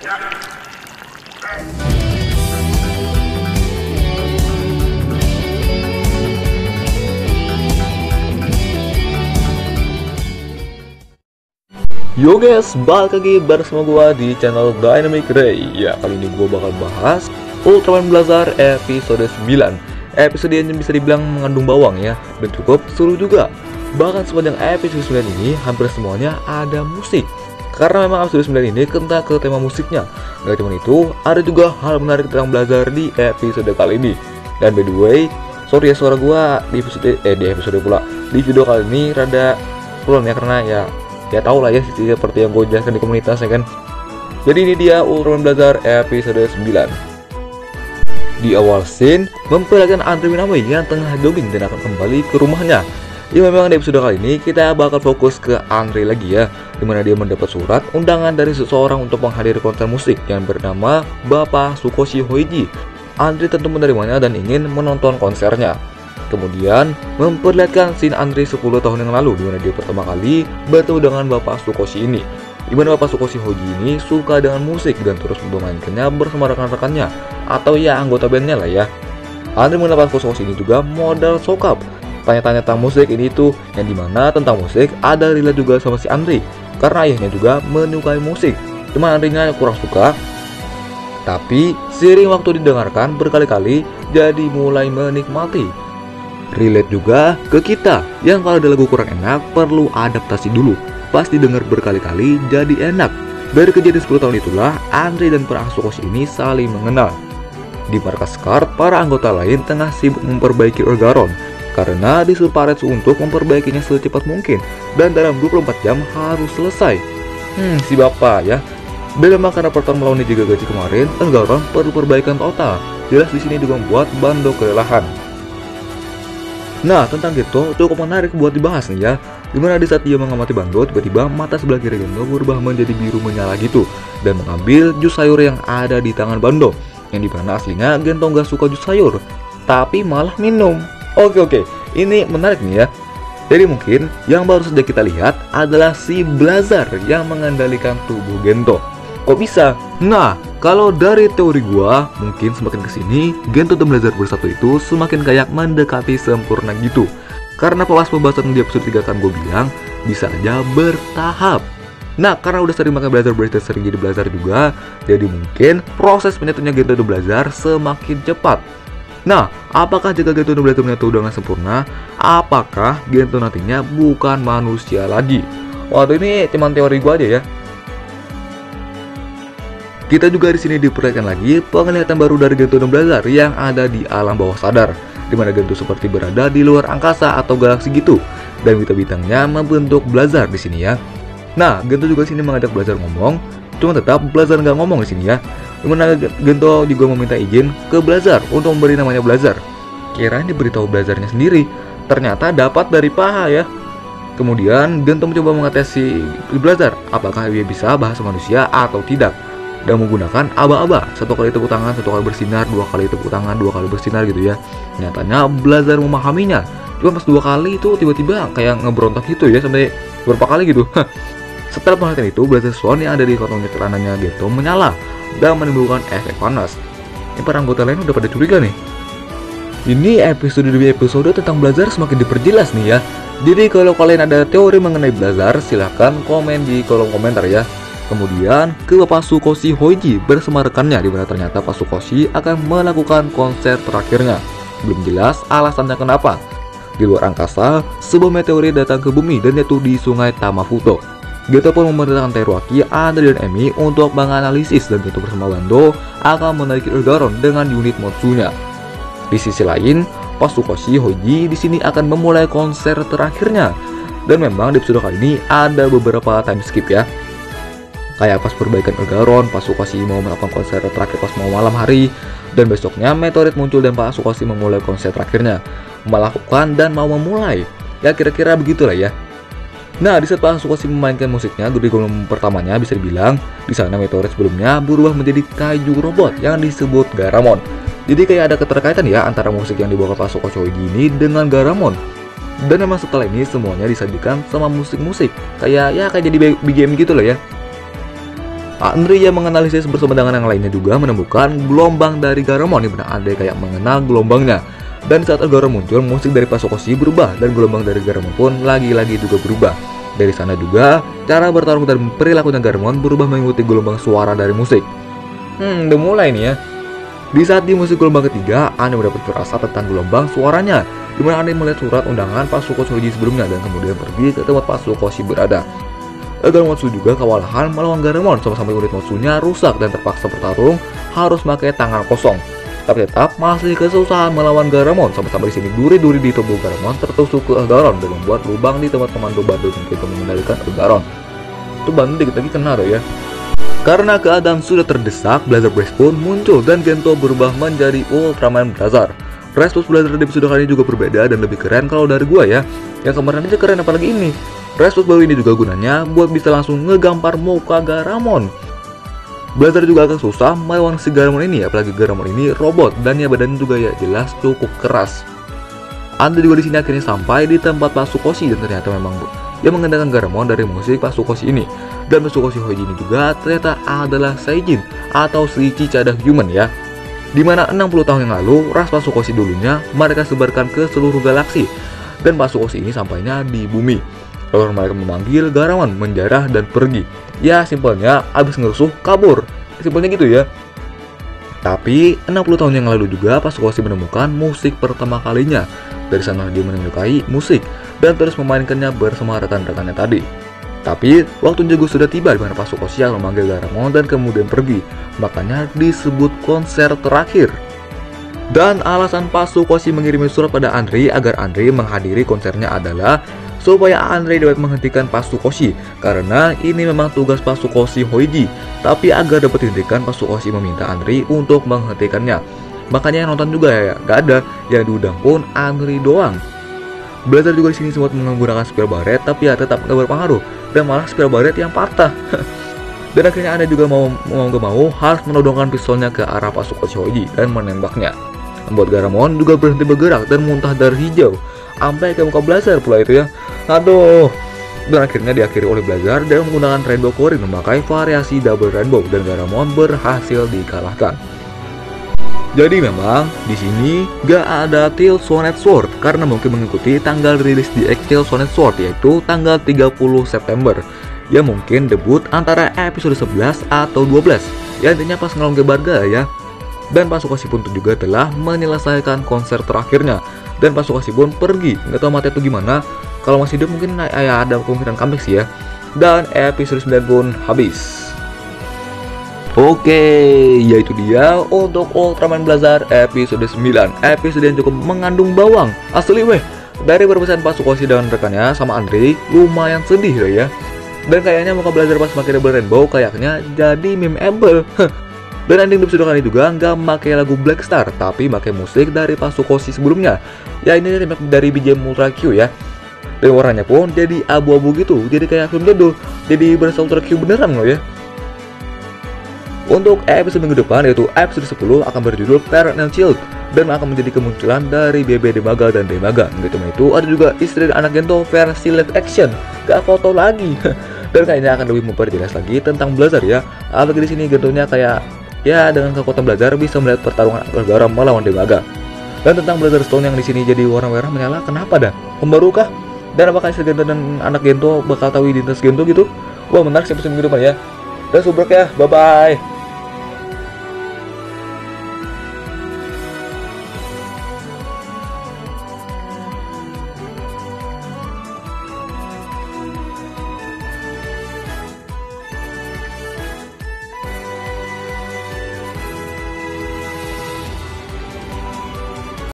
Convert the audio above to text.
Yo guys, balik lagi bersama gua di channel Dynamic Ray. Ya, kali ini gua bakal bahas Ultraman Blazar episode 9. Episode ini bisa dibilang mengandung bawang ya, dan cukup seru juga. Bahkan sepanjang episode 9 ini hampir semuanya ada musik. Karena memang episode 9 ini kena ke tema musiknya. Gak cuma itu, ada juga hal menarik tentang Blazar di episode kali ini. Dan by the way, sorry ya suara gua di episode pula. Di video kali ini rada kurang ya, karena ya tau lah ya seperti yang gue jelaskan di komunitas ya kan. Jadi ini dia Ultraman Blazar episode 9. Di awal scene memperlihatkan Andre Minami yang tengah jogging dan akan kembali ke rumahnya. Ya memang di episode kali ini kita bakal fokus ke Andre lagi ya, dimana dia mendapat surat undangan dari seseorang untuk menghadiri konser musik yang bernama Bapak Tsukoshi Hoiji. Andre tentu menerimanya dan ingin menonton konsernya. Kemudian memperlihatkan scene Andre 10 tahun yang lalu, dimana dia pertama kali bertemu dengan Bapak Tsukoshi ini. Dimana Bapak Tsukoshi Hoiji ini suka dengan musik dan terus memainkannya bersama rekan-rekannya atau ya anggota bandnya lah ya. Andre mengenal Bapak Tsukoshi ini juga modal sokap, tanya-tanya tentang musik ini itu, yang dimana tentang musik ada relate juga sama si Andre karena ayahnya juga menyukai musik. Cuma Andre-nya kurang suka. Tapi seiring waktu didengarkan berkali-kali jadi mulai menikmati. Relate juga ke kita yang kalau ada lagu kurang enak perlu adaptasi dulu. Pas didengar berkali-kali jadi enak. Dari kejadian 10 tahun itulah Andre dan para Tsukoshi ini saling mengenal. Di markas Scar, para anggota lain tengah sibuk memperbaiki Orgaron karena disuruh Paretsu untuk memperbaikinya secepat mungkin dan dalam 24 jam harus selesai. Si bapak ya. Dan memang karena pertarungan melawan Nijiga Gachi kemarin, Orgaron perlu perbaikan total. Jelas di sini juga membuat Bando kelelahan. Nah, tentang Gento cukup menarik buat dibahas nih ya. Dimana di saat dia mengamati Bando, tiba-tiba mata sebelah kiri Gento berubah menjadi biru menyala gitu dan mengambil jus sayur yang ada di tangan Bando. Yang dimana aslinya Gento nggak suka jus sayur, tapi malah minum. Oke, ini menarik nih ya. Jadi mungkin yang baru saja kita lihat adalah si Blazar yang mengendalikan tubuh Gento. Kok bisa? Nah, kalau dari teori gua, mungkin semakin kesini Gento dan Blazar bersatu itu semakin kayak mendekati sempurna gitu. Karena pas pembahasan di episode 3 kan gue bilang bisa aja bertahap. Nah, karena udah sering makan Blazar Burst dan sering jadi Blazar juga, jadi mungkin proses menyatunya Gento dan Blazar semakin cepat. Nah, apakah jika Gento dan Blazar menyatu dengan sempurna, apakah Gento nantinya bukan manusia lagi? Waduh, ini cuma teori gua aja ya. Kita juga di sini diperlihatkan lagi penglihatan baru dari Gento dan Blazar yang ada di alam bawah sadar, di mana Gento seperti berada di luar angkasa atau galaksi gitu, dan bintang-bintangnya membentuk Blazar di sini ya. Nah, Gento juga sini mengajak Blazar ngomong, cuma tetap Blazar nggak ngomong di sini ya. Dimana Gento juga meminta izin ke Blazar untuk memberi namanya Blazar. Kirain diberitahu Blazarnya sendiri, ternyata dapat dari paha ya. Kemudian Gento mencoba mengetesi Blazar, apakah dia bisa bahasa manusia atau tidak, dan menggunakan aba-aba, satu kali tepuk tangan, satu kali bersinar, dua kali tepuk tangan, dua kali bersinar gitu ya. Nyatanya Blazar memahaminya, cuma pas 2 kali itu tiba-tiba kayak ngebrontak gitu ya, sampai berapa kali gitu. Setelah penglihatan itu, Blazar Swan yang ada di kantong celananya Gento menyala dan menimbulkan efek panas. Ini para anggota lain udah pada curiga nih. Ini episode demi episode tentang Blazar semakin diperjelas nih ya. Jadi kalau kalian ada teori mengenai Blazar, silahkan komen di kolom komentar ya. Kemudian ke Bapak Tsukoshi Hoiji bersama rekannya, dimana ternyata Pak Tsukoshi akan melakukan konser terakhirnya. Belum jelas alasannya kenapa. Di luar angkasa, sebuah meteorit datang ke bumi dan jatuh di sungai Tamafuto. Gento pun memerintahkan Teruaki, Andre dan Emi untuk menganalisis, dan Gento bersama Bando akan menaiki Orgaron dengan unit Motsunya. Di sisi lain, Pak Tsukoshi Hoiji di sini akan memulai konser terakhirnya. Dan memang di episode kali ini ada beberapa time skip ya. Kayak pas perbaikan Orgaron, Pak Tsukoshi mau melakukan konser terakhir pas mau malam hari, dan besoknya meteorit muncul dan Pak Tsukoshi memulai konser terakhirnya, melakukan dan mau memulai. Ya kira-kira begitulah ya. Nah, di saat Pak Tsukoshi memainkan musiknya, di volume pertamanya bisa dibilang di sana meteorit sebelumnya berubah menjadi kaiju robot yang disebut Garamon. Jadi kayak ada keterkaitan ya antara musik yang dibawa Pak Tsukoshi ini dengan Garamon. Dan memang setelah ini semuanya disajikan sama musik-musik kayak jadi BGM gitu lah ya. Andre yang menganalisis bersama dengan yang lainnya juga menemukan gelombang dari Garamon, di mana Andre kayak mengenal gelombangnya. Dan saat Garamon muncul, musik dari Pasukoshi berubah dan gelombang dari Garamon pun lagi-lagi juga berubah. Dari sana juga cara bertarung dan perilaku Garamon berubah mengikuti gelombang suara dari musik. Udah mulai nih ya. Di saat di musik gelombang ketiga, Andre mendapat firasat tentang gelombang suaranya, di mana Andre melihat surat undangan Pasukoshi Hoji sebelumnya dan kemudian pergi ke tempat Pasukoshi berada. Agar Motsu juga kewalahan melawan Garamon sampai unit Motsunya rusak dan terpaksa bertarung harus pakai tangan kosong. Tapi tetap masih kesusahan melawan Garamon sampai di sini duri-duri di tubuh Garamon tertusuk ke Elgaron dan membuat lubang di tempat komando Bandul untuk mengendalikan Elgaron. Itu Bandul dikit lagi kena tuh ya. Karena keadaan sudah terdesak, Blazer Blaze pun muncul dan Gento berubah menjadi Ultraman Blazer. Response Blazer di episode kali ini juga berbeda dan lebih keren kalau dari gua ya. Yang kemarin aja keren apalagi ini. Response baru ini juga gunanya buat bisa langsung ngegampar muka Garamon. Blazer juga agak susah melawan si Garamon ini, apalagi Garamon ini robot dan ya badannya juga ya jelas cukup keras. Anda juga di sini akhirnya sampai di tempat Pasukoshi dan ternyata memang yang mengendalikan Garamon dari musik Pasukoshi ini. Dan Pasukoshi Hoji ini juga ternyata adalah Saijin atau si Cicada Human ya. Dimana 60 tahun yang lalu ras Pasukoshi dulunya mereka sebarkan ke seluruh galaksi dan Pasukoshi ini sampainya di bumi. Lalu mereka memanggil Garamon menjarah dan pergi. Ya simpelnya abis ngerusuh kabur. Simpelnya gitu ya. Tapi 60 tahun yang lalu juga Pasukoshi menemukan musik pertama kalinya. Dari sana dia menyukai musik dan terus memainkannya bersama rekan-rekannya tadi. Tapi waktu juga sudah tiba di mana Pasukoshi yang memanggil Garamon dan kemudian pergi. Makanya disebut konser terakhir. Dan alasan Pasukoshi mengirim surat pada Andre agar Andre menghadiri konsernya adalah supaya Andre dapat menghentikan Pasukoshi, karena ini memang tugas Pasukoshi Hoji. Tapi agar dapat dihentikan, Pasukoshi meminta Andre untuk menghentikannya. Makanya yang nonton juga ya, gak ada yang diundang pun Andre doang. Blazer juga di sini sempat menggunakan spiral baret, tapi ya tetap gak berpengaruh dan malah spiral baret yang patah. Dan akhirnya Andre juga mau gak mau harus menodongkan pistolnya ke arah Pasukoshi Hoji dan menembaknya. Membuat Garamon juga berhenti bergerak dan muntah darah hijau sampai ke muka Blazer pula itu ya. Aduh. Dan akhirnya diakhiri oleh Blazer dengan menggunakan Rainbow Core memakai variasi Double Rainbow dan Garamon berhasil dikalahkan. Jadi memang di sini gak ada Tales Sonned Sword karena mungkin mengikuti tanggal rilis di Tales Sonned Sword yaitu tanggal 30 September. Ya mungkin debut antara episode 11 atau 12. Ya intinya pas ngelawan Gebarga ya. Dan Pasukoshi pun juga telah menyelesaikan konser terakhirnya. Dan Pasukoshi pun pergi. Nggak tahu mati itu gimana. Kalau masih hidup mungkin ya ada kemungkinan comeback sih ya. Dan episode 9 pun habis. Oke, yaitu dia untuk Ultraman Blazar episode 9. Episode yang cukup mengandung bawang. Asli weh. Dari perpisahan Pasukoshi dan rekannya sama Andre lumayan sedih lah ya. Dan kayaknya muka Blazar pas pakai Double Rainbow kayaknya jadi memeable. Dan ending episode kali juga nggak pakai lagu Black Star, tapi pakai musik dari Pasukoshi sebelumnya. Ya ini remake dari BGM Ultra Q ya. Dan warnanya pun jadi abu-abu gitu, jadi kayak film jadul. Jadi berasa Ultra Q beneran loh ya. Untuk episode minggu depan yaitu episode 10 akan berjudul Parallel Shield dan akan menjadi kemunculan dari BB Demaga dan Demaga. Gitu itu ada juga istri dan anak Gento versi live action, gak foto lagi. Dan kayaknya akan lebih memperjelas lagi tentang Blazar ya. Apalagi di sini Gentonya kayak ya dengan kekuatan Blazar bisa melihat pertarungan Garam melawan Demaga. Dan tentang Blazar Stone yang di sini jadi warna merah menyala, kenapa dah? Pembaru kah? Dan apakah istri Gento dan anak Gento bakal tahu identitas Gento gitu? Wah menarik episode minggu depan ya. Dan subrek ya, bye bye.